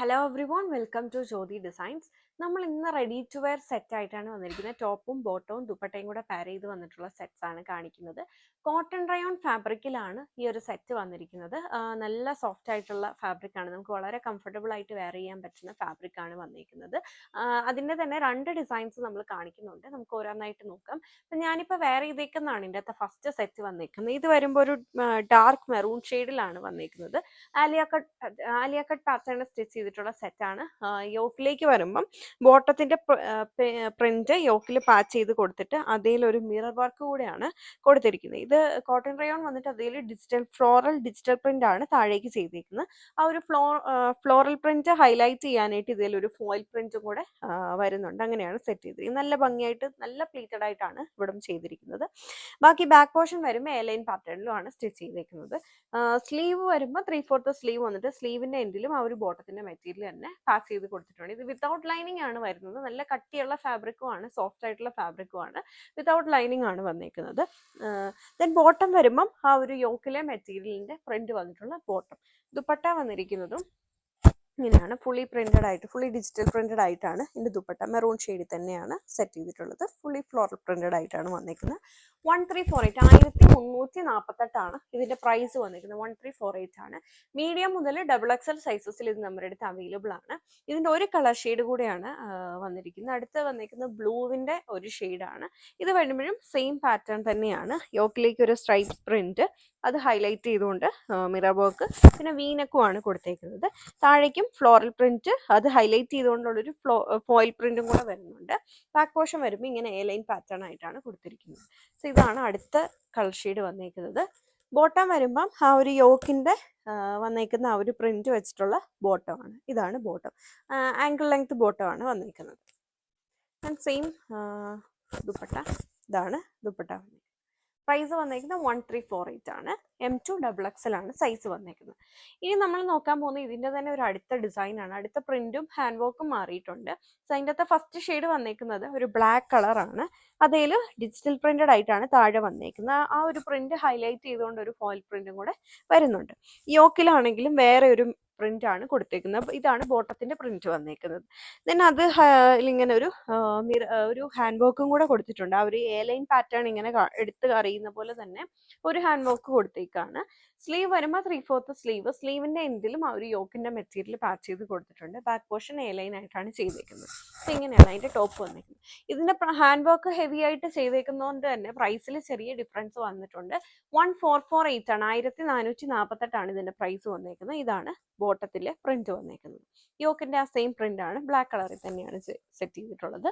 Hello everyone, welcome to Jyothi designs. നമ്മൾ ഇന്ന് ready to wear set ആയിട്ടാണ് വന്നിരിക്കുന്നത്. ടോപ്പും ബോട്ടവും ദുപ്പട്ടയും കൂടെ പെയർ ചെയ്ത് വന്നിട്ടുള്ള സെറ്റ്സ് ആണ് കാണിക്കുന്നത്. കോട്ടൺ റയോൺ ഫാബ്രിക്കിലാണ് ഈ ഒരു സെറ്റ് വന്നിരിക്കുന്നത്. നല്ല സോഫ്റ്റ് ആയിട്ടുള്ള ഫാബ്രിക് ആണ്, നമുക്ക് വളരെ കംഫർട്ടബിൾ ആയിട്ട് വെയർ ചെയ്യാൻ പറ്റുന്ന ഫാബ്രിക് ആണ് വന്നിരിക്കുന്നത്. അതിൻ്റെ തന്നെ രണ്ട് ഡിസൈൻസ് നമ്മൾ കാണിക്കുന്നുണ്ട്, നമുക്ക് ഓരോന്നായിട്ട് നോക്കാം. അപ്പം ഞാനിപ്പോൾ വെയർ ചെയ്തേക്കുന്നതാണ് ഇതിൻ്റെ അകത്ത് ഫസ്റ്റ് സെറ്റ് വന്നിരിക്കുന്നത്. ഇത് വരുമ്പോൾ ഒരു ഡാർക്ക് മെറൂൺ ഷെയ്ഡിലാണ് വന്നിരിക്കുന്നത്. ആലിയ കട്ട് പാറ്റേൺ സ്റ്റിച്ച് ചെയ്തിട്ടുള്ള സെറ്റാണ്. യോക്കിലേക്ക് വരുമ്പം ബോട്ടത്തിന്റെ പ്രിന്റ് യോക്കിൽ പാച്ച് ചെയ്ത് കൊടുത്തിട്ട് അതിലൊരു മിറർ വർക്ക് കൂടെയാണ് കൊടുത്തിരിക്കുന്നത്. ഇത് കോട്ടൺ റയോൺ വന്നിട്ട് അതിൽ ഫ്ലോറൽ ഡിജിറ്റൽ പ്രിന്റ് ആണ് താഴേക്ക് ചെയ്തിരിക്കുന്നത്. ആ ഒരു ഫ്ലോറൽ പ്രിന്റ് ഹൈലൈറ്റ് ചെയ്യാനായിട്ട് ഇതിലൊരു ഫോയിൽ പ്രിന്റും കൂടെ വരുന്നുണ്ട്. അങ്ങനെയാണ് സെറ്റ് ചെയ്തിരിക്കുന്നത്. നല്ല ഭംഗിയായിട്ട് നല്ല പ്ലീറ്റഡ് ആയിട്ടാണ് ഇവിടെ ചെയ്തിരിക്കുന്നത്. ബാക്കി ബാക്ക് പോർഷൻ വരുമ്പോൾ എലൈൻ പാറ്റേണിലുമാണ് സ്റ്റിച്ച് ചെയ്തിരിക്കുന്നത്. സ്ലീവ് വരുമ്പോൾ 3/4 സ്ലീവ് വന്നിട്ട് സ്ലീവിന്റെ എൻഡിലും ആ ഒരു ബോട്ടത്തിന്റെ മെറ്റീരിയൽ തന്നെ പാസ് ചെയ്ത് കൊടുത്തിട്ടുണ്ട്. ഇത് വിത്തൗട്ട് ലൈനിങ് ആണ് വരുന്നത്. നല്ല കട്ടിയുള്ള ഫാബ്രിക്കും ആണ്, സോഫ്റ്റ് ആയിട്ടുള്ള ഫാബ്രിക്കും ആണ്. വിത്തൗട്ട് ലൈനിങ് ആണ് വന്നേക്കുന്നത്. ദെൻ ബോട്ടം വരുമ്പം ആ ഒരു യോക്കിലെ മെറ്റീരിയലിന്റെ പ്രിന്റ് വന്നിട്ടുള്ള ബോട്ടം. ദുപ്പട്ട വന്നിരിക്കുന്നതും ഇങ്ങനെയാണ്, ഫുള്ളി പ്രിന്റഡ് ആയിട്ട്, ഫുള്ളി ഡിജിറ്റൽ പ്രിന്റഡ് ആയിട്ടാണ് ഇതിന്റെ ദുപ്പട്ട. മെറൂൺ ഷെയ്ഡിൽ തന്നെയാണ് സെറ്റ് ചെയ്തിട്ടുള്ളത്. ഫുള്ളി ഫ്ലോറൽ പ്രിന്റഡ് ആയിട്ടാണ് വന്നിരിക്കുന്നത്. 1348 1348 ഇതിന്റെ പ്രൈസ് വന്നിരിക്കുന്നത്. 1348 ആണ്. മീഡിയം മുതൽ XXL സൈസസിൽ ഇത് നമ്മുടെ അടുത്ത് അവൈലബിൾ ആണ്. ഇതിന്റെ ഒരു കളർ ഷെയ്ഡ് കൂടെയാണ് വന്നിരിക്കുന്നത്. അടുത്ത് വന്നിരിക്കുന്നത് ബ്ലൂവിന്റെ ഒരു ഷെയ്ഡാണ്. ഇത് വരുമ്പോഴും സെയിം പാറ്റേൺ തന്നെയാണ്. യോക്കിലേക്ക് ഒരു സ്ട്രൈപ്പ് പ്രിന്റ്, അത് ഹൈലൈറ്റ് ചെയ്തുകൊണ്ട് മിറർ വർക്ക്, പിന്നെ വീനക്കുമാണ് കൊടുത്തേക്കുന്നത്. താഴേക്കും ഫ്ലോറൽ പ്രിന്റ്, അത് ഹൈലൈറ്റ് ചെയ്തുകൊണ്ടുള്ളൊരു ഫോയിൽ പ്രിന്റും കൂടെ വരുന്നുണ്ട്. ബാക്ക് പോർഷൻ വരുമ്പോൾ ഇങ്ങനെ എ ലൈൻ പാറ്റേൺ ആയിട്ടാണ് കൊടുത്തിരിക്കുന്നത്. സോ ഇതാണ് അടുത്ത കളർ ഷെയ്ഡ് വന്നേക്കുന്നത്. ബോട്ടം വരുമ്പം ആ ഒരു യോക്കിന്റെ വന്നേക്കുന്ന ആ ഒരു പ്രിന്റ് വെച്ചിട്ടുള്ള ബോട്ടമാണ്. ഇതാണ് ബോട്ടം. ആങ്കിൾ ലെങ്ത് ബോട്ടമാണ് വന്നേക്കുന്നത്. And same dupatta. ഇതാണ് ദുപ്പട്ട. പ്രൈസ് വന്നേക്കുന്നത് 1348 ആണ്. M2 XXL ആണ് സൈസ് വന്നേക്കുന്നത്. ഇനി നമ്മൾ നോക്കാൻ പോകുന്നത് ഇതിന്റെ തന്നെ ഒരു അടുത്ത ഡിസൈൻ ആണ്. അടുത്ത പ്രിന്റും ഹാൻഡ് വർക്കും മാറിയിട്ടുണ്ട്. സോ അതിൻ്റെ അകത്ത് ഫസ്റ്റ് ഷെയ്ഡ് വന്നേക്കുന്നത് ഒരു ബ്ലാക്ക് കളറാണ്. അതിൽ ഡിജിറ്റൽ പ്രിന്റഡ് ആയിട്ടാണ് താഴെ വന്നേക്കുന്നത്. ആ ഒരു പ്രിന്റ് ഹൈലൈറ്റ് ചെയ്തുകൊണ്ട് ഒരു ഫോയിൽ പ്രിന്റും കൂടെ വരുന്നുണ്ട്. യോക്കിലാണെങ്കിലും വേറെ ഒരു പ്രിന്റ് ആണ് കൊടുത്തേക്കുന്നത്. ഇതാണ് ബോട്ടത്തിന്റെ പ്രിന്റ് വന്നേക്കുന്നത്. ദെൻ അത് ഇങ്ങനെ ഒരു ഹാൻഡ് വർക്കും കൂടെ കൊടുത്തിട്ടുണ്ട്. ആ ഒരു എ ലൈൻ പാറ്റേൺ ഇങ്ങനെ എടുത്ത് അറിയുന്ന പോലെ തന്നെ ഒരു ഹാൻഡ് വർക്ക് കൊടുത്തേക്കാണ്. സ്ലീവ് വരുമ്പോൾ 3/4 സ്ലീവ്. സ്ലീവിന്റെ എൻഡിലും ആ ഒരു യോക്കിന്റെ മെറ്റീരിയൽ പാച്ച് ചെയ്ത് കൊടുത്തിട്ടുണ്ട്. ബാക്ക് പോർഷൻ എ ലൈൻ ആയിട്ടാണ് ചെയ്തേക്കുന്നത്. സോ ഇങ്ങനെയാണ് അതിന്റെ ടോപ്പ് വന്നേക്കുന്നത്. ഇതിന്റെ ഹാൻഡ് വർക്ക് ഹെവി ആയിട്ട് ചെയ്തേക്കുന്നതുകൊണ്ട് തന്നെ പ്രൈസിൽ ചെറിയ ഡിഫറൻസ് വന്നിട്ടുണ്ട്. 1448 ആണ്. 1448 ആണ് ഇതിന്റെ പ്രൈസ് വന്നേക്കുന്നത്. ഇതാണ് ബോട്ടത്തിലെ പ്രിന്റ് വന്നേക്കുന്നത്. യോക്കിന്റെ ആ സെയിം പ്രിന്റ് ആണ്, ബ്ലാക്ക് കളറിൽ തന്നെയാണ് സെറ്റ് ചെയ്തിട്ടുള്ളത്.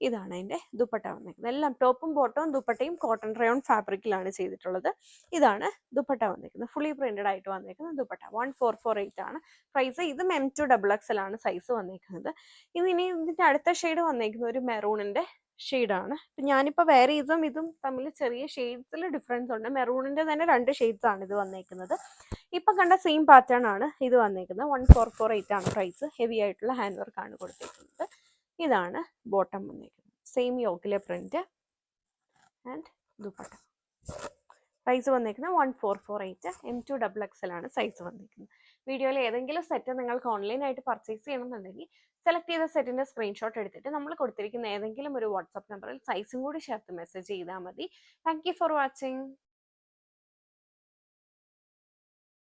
ഇതാണ് അതിന്റെ ദുപ്പട്ട വന്നേക്കുന്നത്. എല്ലാം ടോപ്പും ബോട്ടവും ദുപ്പട്ടയും കോട്ടൺ റയോൺ ഫാബ്രിക്കിലാണ് ചെയ്തിട്ടുള്ളത്. ഇതാണ് ദുപ്പട്ട വന്നേക്കുന്നത്. ഫുള്ളി പ്രിന്റഡ് ആയിട്ട് വന്നേക്കുന്ന ദുപ്പട്ട. 1448 ആണ് പ്രൈസ്. ഇതും M2 XXL ആണ് സൈസ് വന്നേക്കുന്നത്. ഇനി ഇതിന്റെ അടുത്ത ഷെയ്ഡ് വന്നേക്കുന്നത് ഒരു മെറൂണിന്റെ ഷെയ്ഡാണ്. ഞാനിപ്പോൾ വേറെ ഇതും തമ്മിൽ ചെറിയ ഷെയ്ഡ്സിൽ ഡിഫറൻസ് ഉണ്ട്. മെറൂണിന്റെ തന്നെ 2 ഷെയ്ഡ്സ് ആണ് ഇത് വന്നേക്കുന്നത്. ഇപ്പൊ കണ്ട സെയിം പാറ്റേൺ ആണ് ഇത് വന്നേക്കുന്നത്. 1448 ആണ് പ്രൈസ്. ഹെവി ആയിട്ടുള്ള ഹാൻഡ് വർക്ക് ആണ് കൊടുത്തേക്കുന്നത്. ഇതാണ് ബോട്ടം വന്നേക്കുന്നത്. സെയിം യോക്കിലെ പ്രിന്റ് ആൻഡ് ദുപ്പട്ട. പ്രൈസ് വന്നേക്കുന്നത് 1448. M2 XXL ആണ് സൈസ് വന്നേക്കുന്നത്. വീഡിയോയിൽ ഏതെങ്കിലും സെറ്റ് നിങ്ങൾക്ക് ഓൺലൈനായിട്ട് പർച്ചേസ് ചെയ്യണമെന്നുണ്ടെങ്കിൽ സെലക്ട് ചെയ്ത സെറ്റിന്റെ സ്ക്രീൻഷോട്ട് എടുത്തിട്ട് നമ്മൾ കൊടുത്തിരിക്കുന്ന ഏതെങ്കിലും ഒരു വാട്സ്ആപ്പ് നമ്പറിൽ സൈസും കൂടി ചേർത്ത് മെസ്സേജ് ചെയ്താൽ മതി. Thank you for watching.